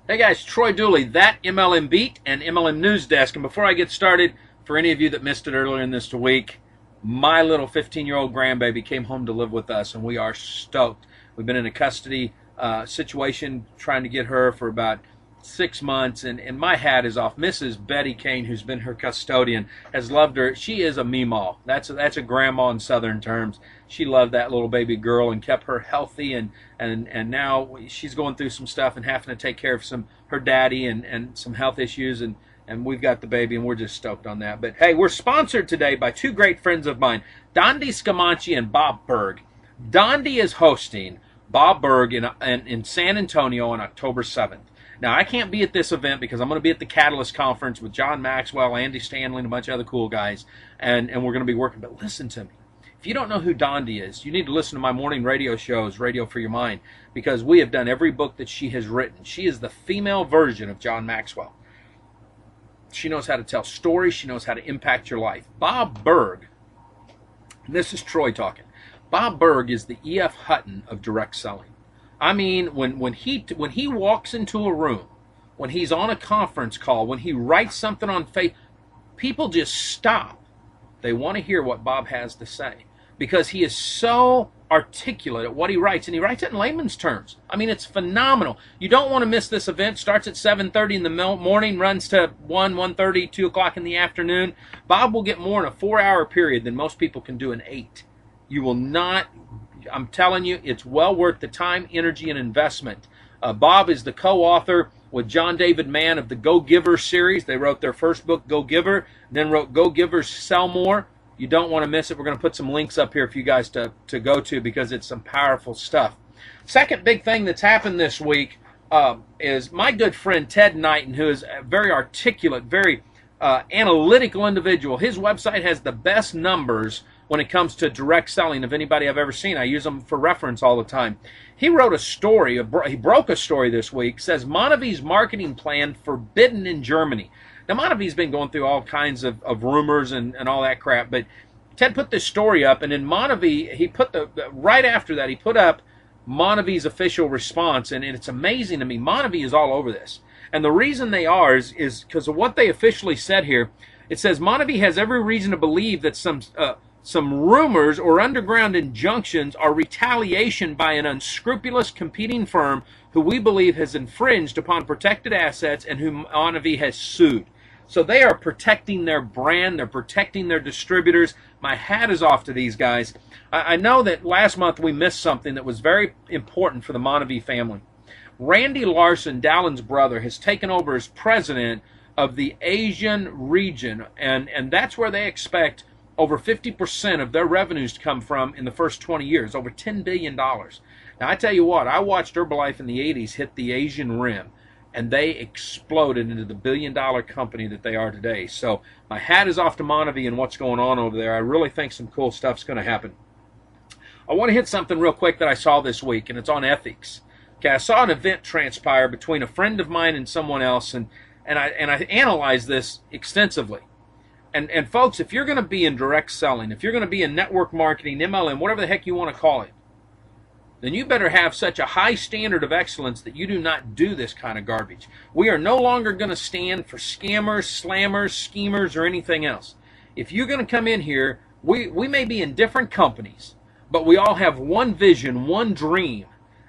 Hey guys, Troy Dooley, that MLM Beat and MLM News Desk. And before I get started, for any of you that missed it earlier in this week, my little 15-year-old grandbaby came home to live with us, and we are stoked. We've been in a custody situation trying to get her for about 6 months, and my hat is off. Mrs. Betty Kane, who's been her custodian, has loved her. She is a meemaw. That's a grandma in Southern terms. She loved that little baby girl and kept her healthy, and now she's going through some stuff and having to take care of her daddy and some health issues, and we've got the baby, and we're just stoked on that. But hey, we're sponsored today by two great friends of mine, Dondi Scamanci and Bob Berg. Dondi is hosting Bob Berg in San Antonio on October 7th. Now, I can't be at this event because I'm going to be at the Catalyst Conference with John Maxwell, Andy Stanley, and a bunch of other cool guys, and we're going to be working. But listen to me. If you don't know who Dondi is, you need to listen to my morning radio shows, Radio for Your Mind, because we have done every book that she has written. She is the female version of John Maxwell. She knows how to tell stories. She knows how to impact your life. Bob Berg, and this is Troy talking, Bob Berg is the E.F. Hutton of direct selling. I mean, when he walks into a room, when he's on a conference call, when he writes something on Facebook, people just stop. They want to hear what Bob has to say because he is so articulate at what he writes, and he writes it in layman's terms. I mean, it's phenomenal. You don't want to miss this event. Starts at 7:30 in the morning, runs to 1:30, 2 o'clock in the afternoon. Bob will get more in a 4-hour period than most people can do in 8. You will not... I'm telling you, it's well worth the time, energy, and investment. Bob is the co-author with John David Mann of the Go Giver series. They wrote their first book, Go Giver, then wrote Go Givers Sell More. You don't want to miss it. We're going to put some links up here for you guys to go to because it's some powerful stuff. Second big thing that's happened this week is my good friend Ted Knighton, who is a very articulate, very analytical individual. His website has the best numbers when it comes to direct selling of anybody I've ever seen. I use them for reference all the time. He wrote a story, he broke a story this week, says Monavie's marketing plan forbidden in Germany. Now, Monavie's been going through all kinds of rumors and all that crap, but Ted put this story up, and in Monavie, he put right after that, he put up Monavie's official response, and it's amazing to me. Monavie is all over this. And the reason they are is because of what they officially said here. It says Monavie has every reason to believe that some rumors or underground injunctions are retaliation by an unscrupulous competing firm who we believe has infringed upon protected assets and whom Monavie has sued. So they are protecting their brand. They're protecting their distributors. My hat is off to these guys. I know that last month we missed something that was very important for the Monavie family. Randy Larson, Dallin's brother, has taken over as president of the Asian region, and that's where they expect over 50% of their revenues to come from in the first 20 years, over $10 billion. Now, I tell you what, I watched Herbalife in the 80s hit the Asian rim, and they exploded into the billion-dollar company that they are today. So my hat is off to Monavie and what's going on over there. I really think some cool stuff's going to happen. I want to hit something real quick that I saw this week, and it's on ethics. Okay, I saw an event transpire between a friend of mine and someone else, and I analyzed this extensively. And folks, if you're going to be in direct selling, if you're going to be in network marketing, MLM, whatever the heck you want to call it, then you better have such a high standard of excellence that you do not do this kind of garbage. We are no longer going to stand for scammers, slammers, schemers, or anything else. If you're going to come in here, we may be in different companies, but we all have one vision, one dream,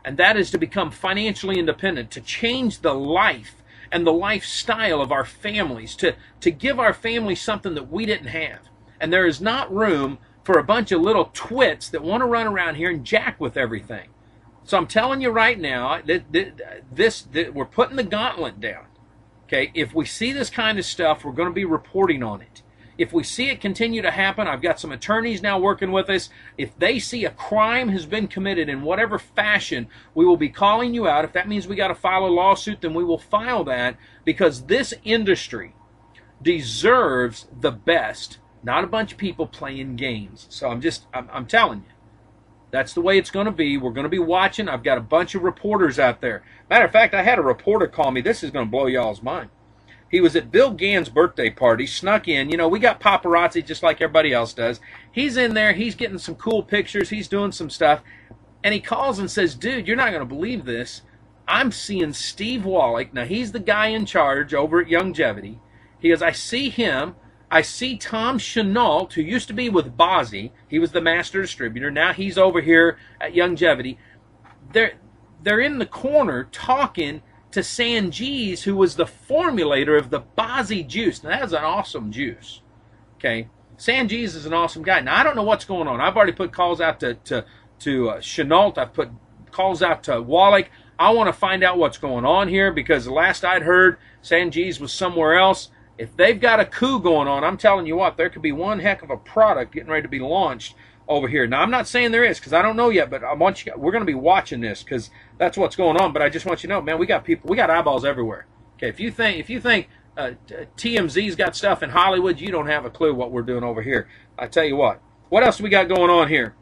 and that is to become financially independent, to change the life and the lifestyle of our families, to give our families something that we didn't have. And there is not room for a bunch of little twits that want to run around here and jack with everything. So I'm telling you right now, we're putting the gauntlet down. Okay, if we see this kind of stuff, we're going to be reporting on it. If we see it continue to happen, I've got some attorneys now working with us. If they see a crime has been committed in whatever fashion, we will be calling you out. If that means we got to file a lawsuit, then we will file that, because this industry deserves the best, not a bunch of people playing games. So I'm telling you, that's the way it's going to be. We're going to be watching. I've got a bunch of reporters out there. Matter of fact, I had a reporter call me. This is going to blow y'all's mind. He was at Bill Gann's birthday party, snuck in. You know, we got paparazzi just like everybody else does. He's in there. He's getting some cool pictures. He's doing some stuff. And he calls and says, dude, you're not going to believe this. I'm seeing Steve Wallach. Now, he's the guy in charge over at Youngevity. He goes, I see him. I see Tom Chenault, who used to be with Bozzy. He was the master distributor. Now he's over here at Youngevity. They're in the corner talking to Sanjeev, who was the formulator of the Bozzy juice. Now, that's an awesome juice. Okay? Sanjeev is an awesome guy. Now, I don't know what's going on. I've already put calls out to Chenault. I've put calls out to Wallach. I want to find out what's going on here, because the last I'd heard, Sanjeev was somewhere else. If they've got a coup going on, I'm telling you what, there could be one heck of a product getting ready to be launched over here. Now, I'm not saying there is, because I don't know yet, but I want you, we're going to be watching this, because that's what's going on. But I just want you to know, man, we got people, we got eyeballs everywhere. Okay, if you think TMZ's got stuff in Hollywood, you don't have a clue what we're doing over here. I tell you what else do we got going on here?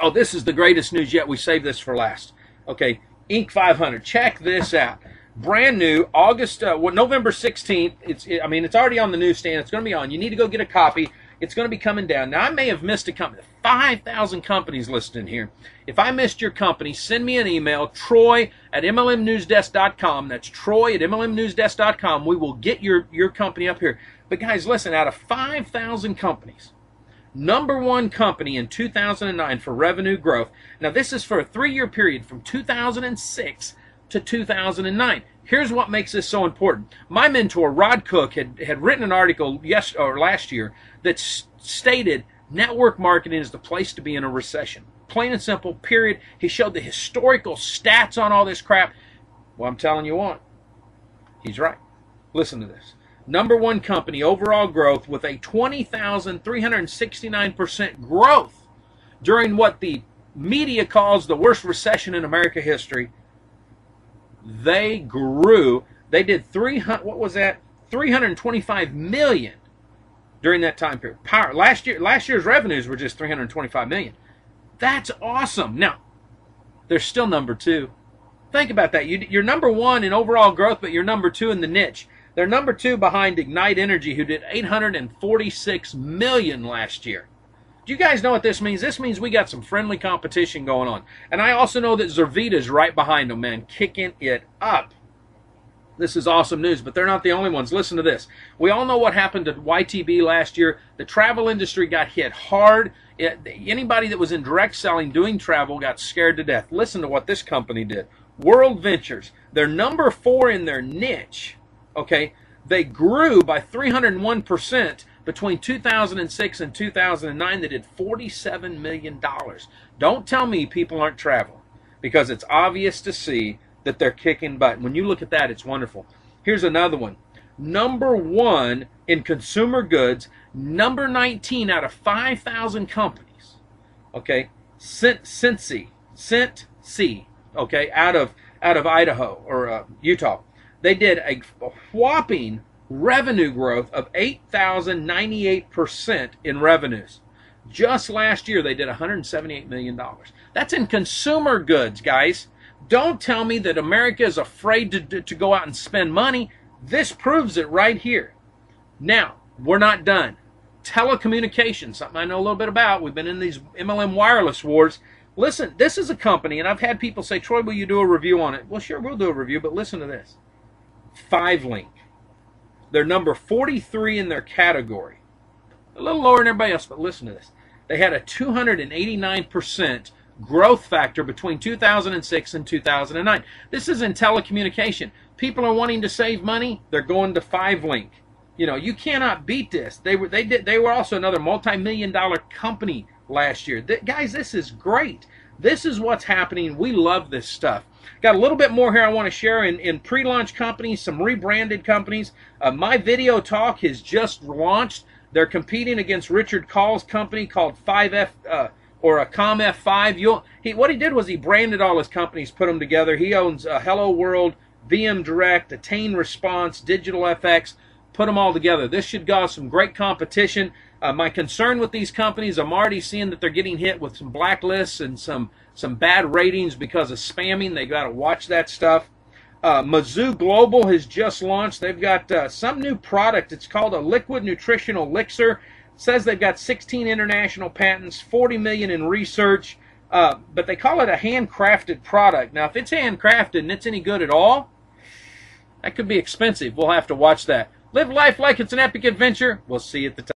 Oh, this is the greatest news yet. We saved this for last. Okay, Inc. 500. Check this out. Brand new, November 16th. It's already on the newsstand. It's going to be on. You need to go get a copy. It's going to be coming down. Now, I may have missed a company. 5,000 companies listed in here. If I missed your company, send me an email, troy@mlmnewsdesk.com. That's troy@mlmnewsdesk.com. We will get your company up here. But, guys, listen, out of 5,000 companies, #1 company in 2009 for revenue growth. Now, this is for a 3-year period from 2006 to 2009. Here's what makes this so important. My mentor, Rod Cook, had written an article last year that stated network marketing is the place to be in a recession. Plain and simple, period. He showed the historical stats on all this crap. Well, I'm telling you what, he's right. Listen to this. #1 company, overall growth, with a 20,369% growth during what the media calls the worst recession in American history. They grew. They did 325 million during that time period. Last year's revenues were just 325 million. That's awesome. Now, they're still #2. Think about that. You're #1 in overall growth, but you're #2 in the niche. They're #2 behind Ignite Energy, who did 846 million last year. Do you guys know what this means? This means we got some friendly competition going on. And I also know that Zervita's right behind them, man, kicking it up. This is awesome news, but they're not the only ones. Listen to this. We all know what happened to YTB last year. The travel industry got hit hard. Anybody that was in direct selling doing travel got scared to death. Listen to what this company did. World Ventures, they're #4 in their niche. Okay, they grew by 301% between 2006 and 2009. They did $47 million. Don't tell me people aren't traveling, because it's obvious to see that they're kicking butt. When you look at that, it's wonderful. Here's another one. #1 in consumer goods, #19 out of 5,000 companies. Okay, Cincy, okay, out of Idaho or Utah. They did a whopping revenue growth of 8,098% in revenues. Just last year, they did $178 million. That's in consumer goods, guys. Don't tell me that America is afraid to go out and spend money. This proves it right here. Now, we're not done. Telecommunications, something I know a little bit about. We've been in these MLM wireless wars. Listen, this is a company, and I've had people say, Troy, will you do a review on it? Well, sure, we'll do a review, but listen to this. 5Link. They're #43 in their category. A little lower than everybody else, but listen to this. They had a 289% growth factor between 2006 and 2009. This is in telecommunication. People are wanting to save money. They're going to 5Link. You know, you cannot beat this. They were also another multi-million-dollar company last year. Guys, this is great. This is what's happening. We love this stuff. Got a little bit more here I want to share in pre-launch companies, some rebranded companies. My Video Talk has just launched. They're competing against Richard Call's company called 5F or a ComF5. What he did was he branded all his companies, put them together. He owns Hello World, VM Direct, Attain Response, Digital FX. Put them all together. This should cause some great competition. My concern with these companies, I'm already seeing that they're getting hit with some blacklists and some bad ratings because of spamming. They got to watch that stuff. Mizzou Global has just launched. They've got some new product. It's called a liquid nutritional elixir. It says they've got 16 international patents, 40 million in research. But they call it a handcrafted product. Now, if it's handcrafted and it's any good at all, that could be expensive. We'll have to watch that. Live life like it's an epic adventure. We'll see you at the top.